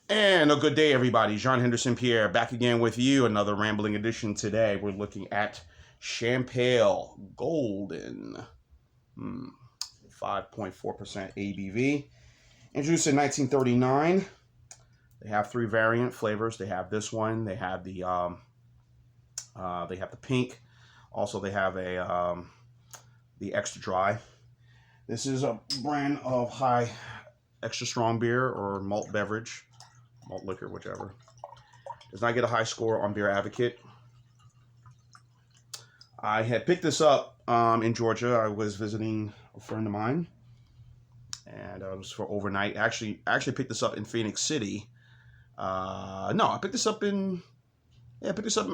And a good day, everybody. Jean Henderson Pierre back again with you. Another rambling edition today. We're looking at Champale Golden. 5.4% ABV. Introduced in 1939. They have three variant flavors. They have this one. They have the pink. Also, they have the extra dry. This is a brand of high extra strong beer or malt beverage. Malt liquor, whichever. Does not get a high score on Beer Advocate. I had picked this up in Georgia. I was visiting a friend of mine, and it was for overnight. Actually picked this up in Phoenix City. No, I picked this up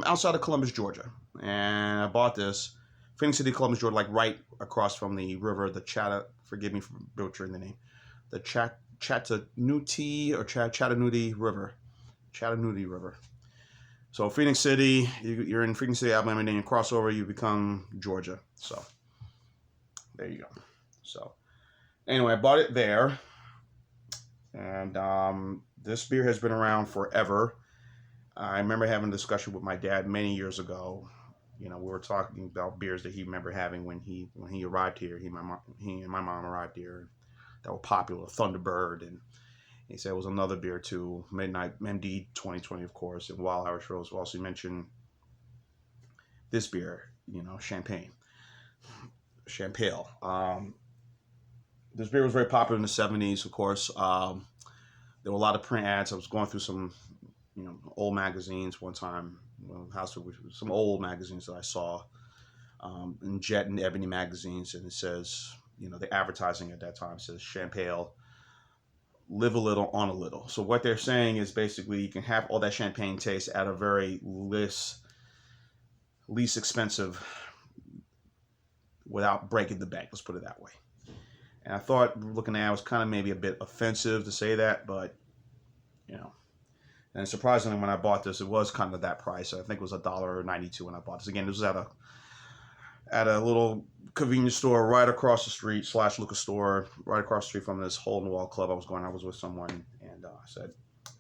outside of Columbus, Georgia, and I bought this Phoenix City, Columbus, Georgia, like right across from the river, the Forgive me for butchering the name, the Chattanooga River. Chattanooga River. So Phoenix City, you're in Phoenix City, Alabama, and then you cross over, you become Georgia. So there you go. So anyway, I bought it there, and this beer has been around forever. I remember having a discussion with my dad many years ago. You know, we were talking about beers that he remembered having when he arrived here. He and my mom arrived here that were popular, Thunderbird, and he said it was another beer too, Midnight MD 2020, of course, and Wild Irish Rose. Also, he mentioned this beer, Champale. This beer was very popular in the 70s, of course. There were a lot of print ads. I was going through some, old magazines one time, some old magazines that I saw, in Jet and Ebony magazines, and it says, the advertising at that time says Champale, live a little on a little. So what they're saying is basically you can have all that champagne taste at a very least expensive without breaking the bank. Let's put it that way. And I thought, looking at it, was kind of maybe a bit offensive to say that, but and surprisingly, when I bought this, it was kind of that price. I think it was $1.92 when I bought this. Again, this was at a little convenience store right across the street / liquor store right across the street from this hole in the wall club I was going. I was with someone, and I said,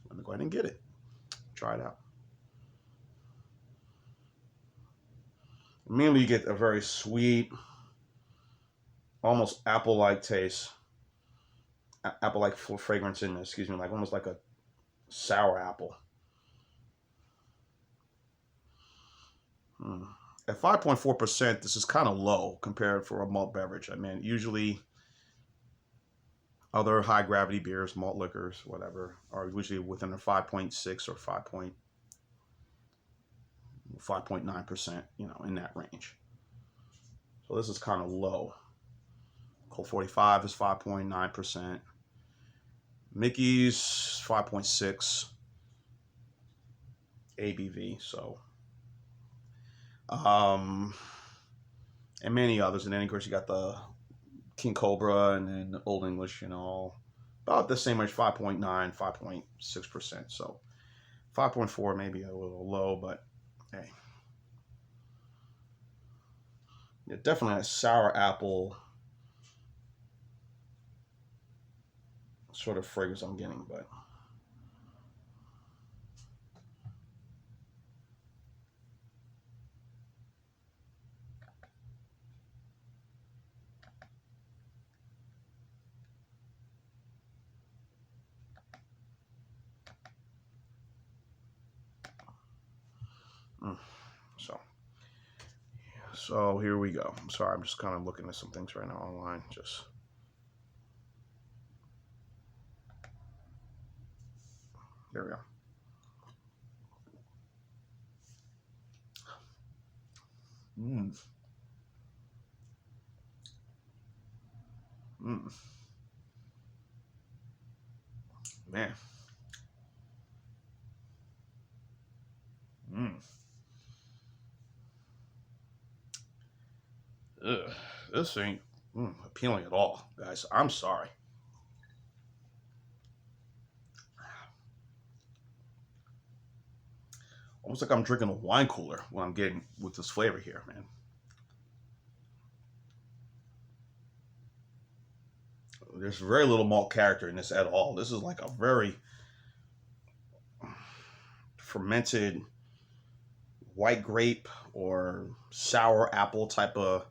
let me go ahead and get it. Try it out. Immediately you get a very sweet, almost apple-like taste. Apple-like fragrance in it, like almost like a sour apple. At 5.4%, this is kind of low compared for a malt beverage. I mean, usually other high gravity beers, malt liquors, whatever, are usually within a 5.6 or 5.9%, in that range. So this is kind of low. Colt 45 is 5.9%. Mickey's 5.6 ABV. So, and many others. And then, of course, you got the King Cobra and then the Old English, about the same range, 5.9, 5.6%. So 5.4 maybe a little low, but hey. Yeah, definitely a sour apple sort of fragrance I'm getting, but so here we go. I'm sorry, I'm just kind of looking at some things right now online. There we go. Man. Ugh, this ain't appealing at all, guys. I'm sorry. Almost like I'm drinking a wine cooler when I'm getting with this flavor here, man. There's very little malt character in this at all. This is like a very fermented white grape or sour apple type of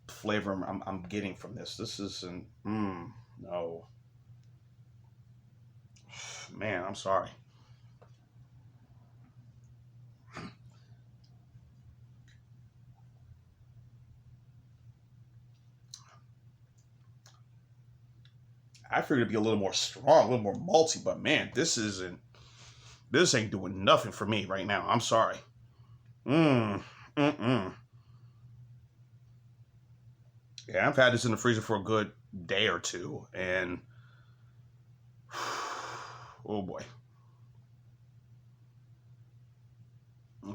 flavor I'm getting from this. This isn't, no. Man, I'm sorry. I figured it'd be a little more strong, a little more malty, but man, this ain't doing nothing for me right now. I'm sorry. Mm, mm-mm. Yeah, I've had this in the freezer for a good day or two, and oh boy.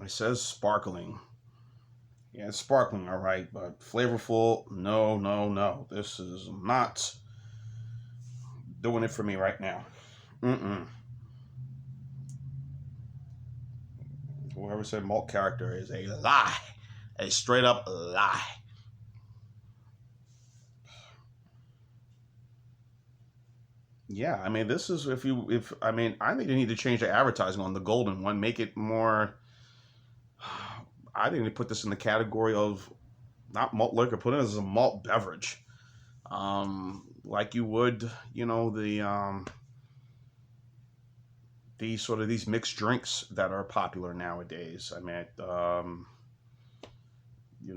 It says sparkling. Yeah, it's sparkling, all right, but flavorful, no, no, no. This is not doing it for me right now. Mm-mm. Whoever said malt character is a lie. A straight up lie. Yeah, I mean, this is I mean, I think they need to change the advertising on the golden one, make it more. I think they put this in the category of not malt liquor, put it as a malt beverage, like you would, these mixed drinks that are popular nowadays. I mean,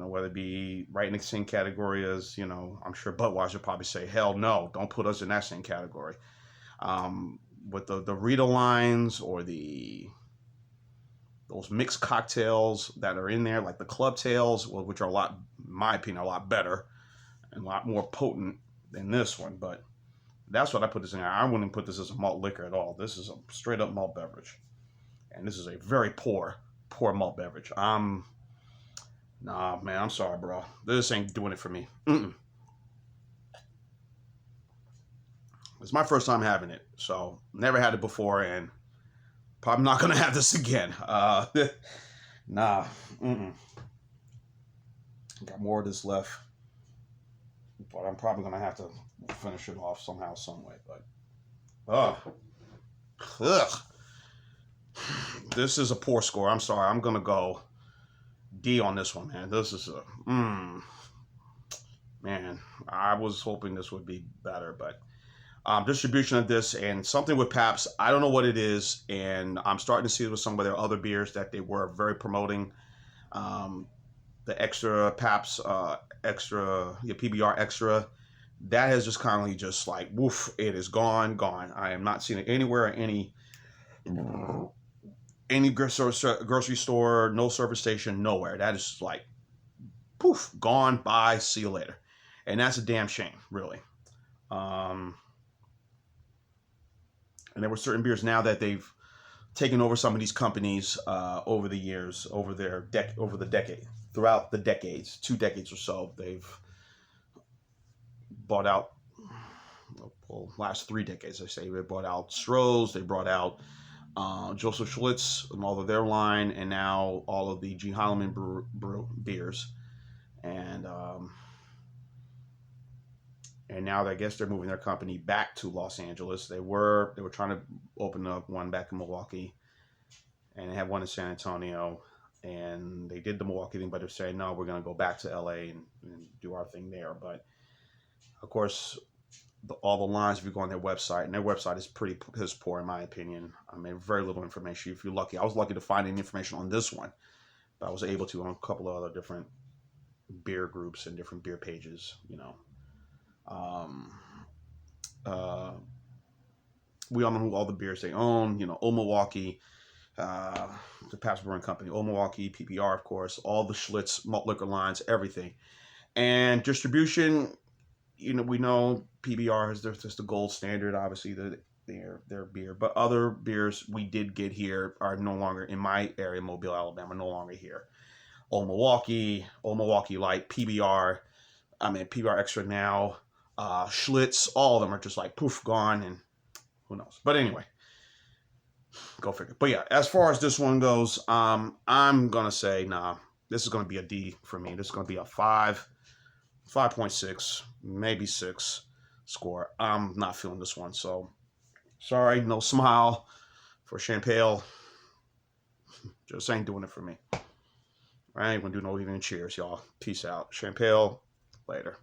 whether it be right in the same category as, I'm sure Budweiser probably say, hell no, don't put us in that same category. With the Rita lines or those mixed cocktails that are in there, like the club tails, which are in my opinion, a lot better and a lot more potent than this one. But that's what I put this in. I wouldn't put this as a malt liquor at all. This is a straight up malt beverage, and this is a very poor malt beverage. Nah, man, I'm sorry, bro. This ain't doing it for me. Mm-mm. It's my first time having it, so never had it before, and probably not gonna have this again. Nah. Mm-mm. Got more of this left, but I'm probably gonna have to finish it off somehow, some way. But, ugh. This is a poor score. I'm sorry. I'm gonna go D on this one, man. This is man. I was hoping this would be better, but distribution of this and something with Pabst. I don't know what it is, and I'm starting to see it with some of their other beers that they were very promoting. The extra Pabst, PBR extra, that has just kindly just like woof. It is gone. I am not seeing it anywhere. Any grocery store, no service station, nowhere. That is like poof, gone. Bye. See you later. And that's a damn shame, really. And there were certain beers now that they've taken over some of these companies over the years, over the decade, throughout the decades, 2 decades or so. They've bought out, well, last 3 decades, I say. They bought out Stroh's, they brought out Joseph Schlitz and all of their line, and now all of the G. Heileman brew beers. And now I guess they're moving their company back to Los Angeles. They were trying to open up one back in Milwaukee, and they have one in San Antonio. And they did the Milwaukee thing, but they're saying no, we're going to go back to LA and do our thing there. But of course, all the lines, if you go on their website, and their website is pretty piss poor in my opinion. I mean, very little information. If you're lucky, I was lucky to find any information on this one, but I was able to on a couple of other different beer groups and different beer pages. We all know who all the beers they own. Old Milwaukee, the Pabst Brewing Company, Old Milwaukee, PPR, of course, all the Schlitz malt liquor lines, everything, and distribution. We know PBR is just the gold standard, obviously, their beer. But other beers we did get here are no longer in my area, Mobile, Alabama, no longer here. Old Milwaukee Light, PBR, PBR Extra now, Schlitz, all of them are just like poof, gone, and who knows. But anyway, go figure. But yeah, as far as this one goes, I'm going to say, nah, this is going to be a D for me. This is going to be a 5.6, maybe 6 score. I'm not feeling this one, so sorry, no smile for Champale. Just ain't doing it for me. I ain't gonna do no evening cheers, y'all. Peace out. Champale, later.